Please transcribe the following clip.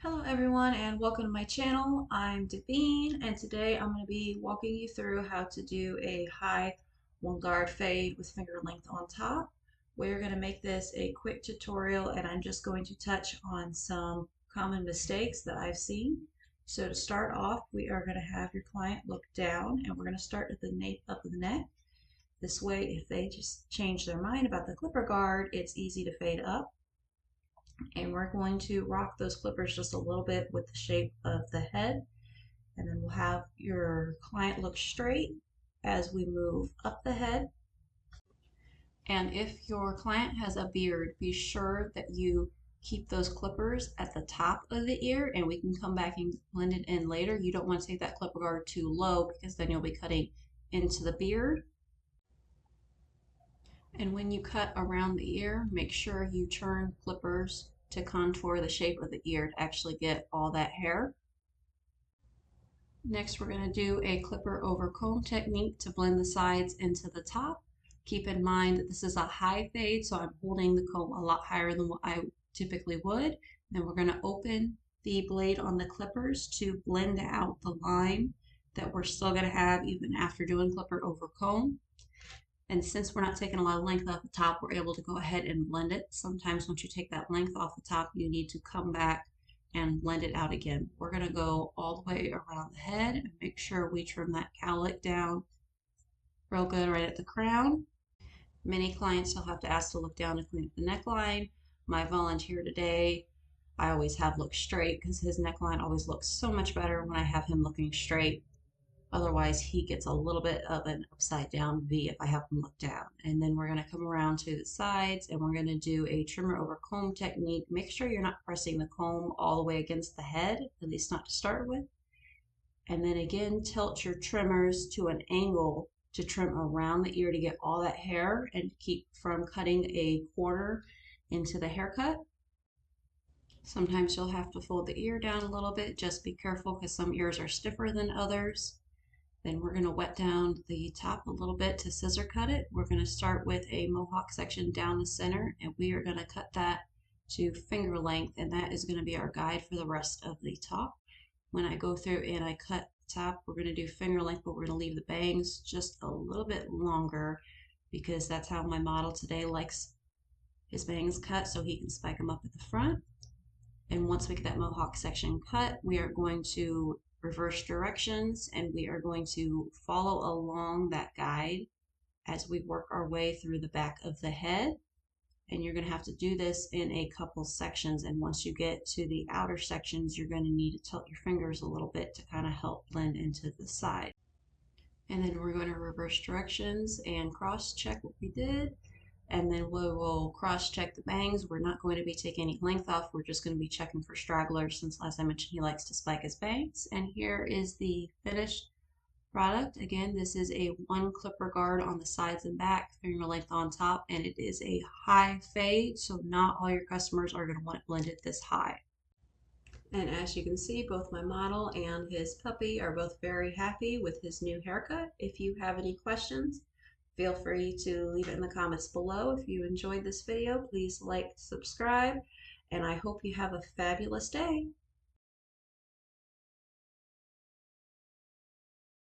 Hello everyone and welcome to my channel. I'm Devine and today I'm going to be walking you through how to do a high one guard fade with finger length on top. We're going to make this a quick tutorial and I'm just going to touch on some common mistakes that I've seen. So to start off, we are going to have your client look down and we're going to start at the nape of the neck. This way, if they just change their mind about the clipper guard, it's easy to fade up. And we're going to rock those clippers just a little bit with the shape of the head, and then we'll have your client look straight as we move up the head. And if your client has a beard, be sure that you keep those clippers at the top of the ear, and we can come back and blend it in later. You don't want to take that clipper guard too low because then you'll be cutting into the beard. And when you cut around the ear, make sure you turn clippers to contour the shape of the ear to actually get all that hair. Next, we're going to do a clipper over comb technique to blend the sides into the top. Keep in mind that this is a high fade, so I'm holding the comb a lot higher than what I typically would. Then we're going to open the blade on the clippers to blend out the line that we're still going to have even after doing clipper over comb. And since we're not taking a lot of length off the top, we're able to go ahead and blend it. Sometimes once you take that length off the top, you need to come back and blend it out again. We're going to go all the way around the head and make sure we trim that cowlick down real good right at the crown. Many clients will have to ask to look down to clean up the neckline. My volunteer today, I always have look straight because his neckline always looks so much better when I have him looking straight. Otherwise, he gets a little bit of an upside down V if I have him look down. And then we're going to come around to the sides and we're going to do a trimmer over comb technique. Make sure you're not pressing the comb all the way against the head, at least not to start with. And then again, tilt your trimmers to an angle to trim around the ear to get all that hair and keep from cutting a corner into the haircut. Sometimes you'll have to fold the ear down a little bit. Just be careful because some ears are stiffer than others. Then we're going to wet down the top a little bit to scissor cut it. We're going to start with a mohawk section down the center, and we are going to cut that to finger length, and that is going to be our guide for the rest of the top. When I go through and I cut the top, we're going to do finger length, but we're going to leave the bangs just a little bit longer because that's how my model today likes his bangs cut, so he can spike them up at the front. And once we get that mohawk section cut, we are going to reverse directions and we are going to follow along that guide as we work our way through the back of the head. And you're going to have to do this in a couple sections, and once you get to the outer sections, you're going to need to tilt your fingers a little bit to kind of help blend into the side. And then we're going to reverse directions and cross check what we did. And then we will cross check the bangs. We're not going to be taking any length off. We're just going to be checking for stragglers since last I mentioned he likes to spike his bangs. And here is the finished product. Again, this is a one clipper guard on the sides and back, finger length on top, and it is a high fade, so not all your customers are going to want it blended this high. And as you can see, both my model and his puppy are both very happy with his new haircut. If you have any questions, feel free to leave it in the comments below. If you enjoyed this video, please like, subscribe, and I hope you have a fabulous day.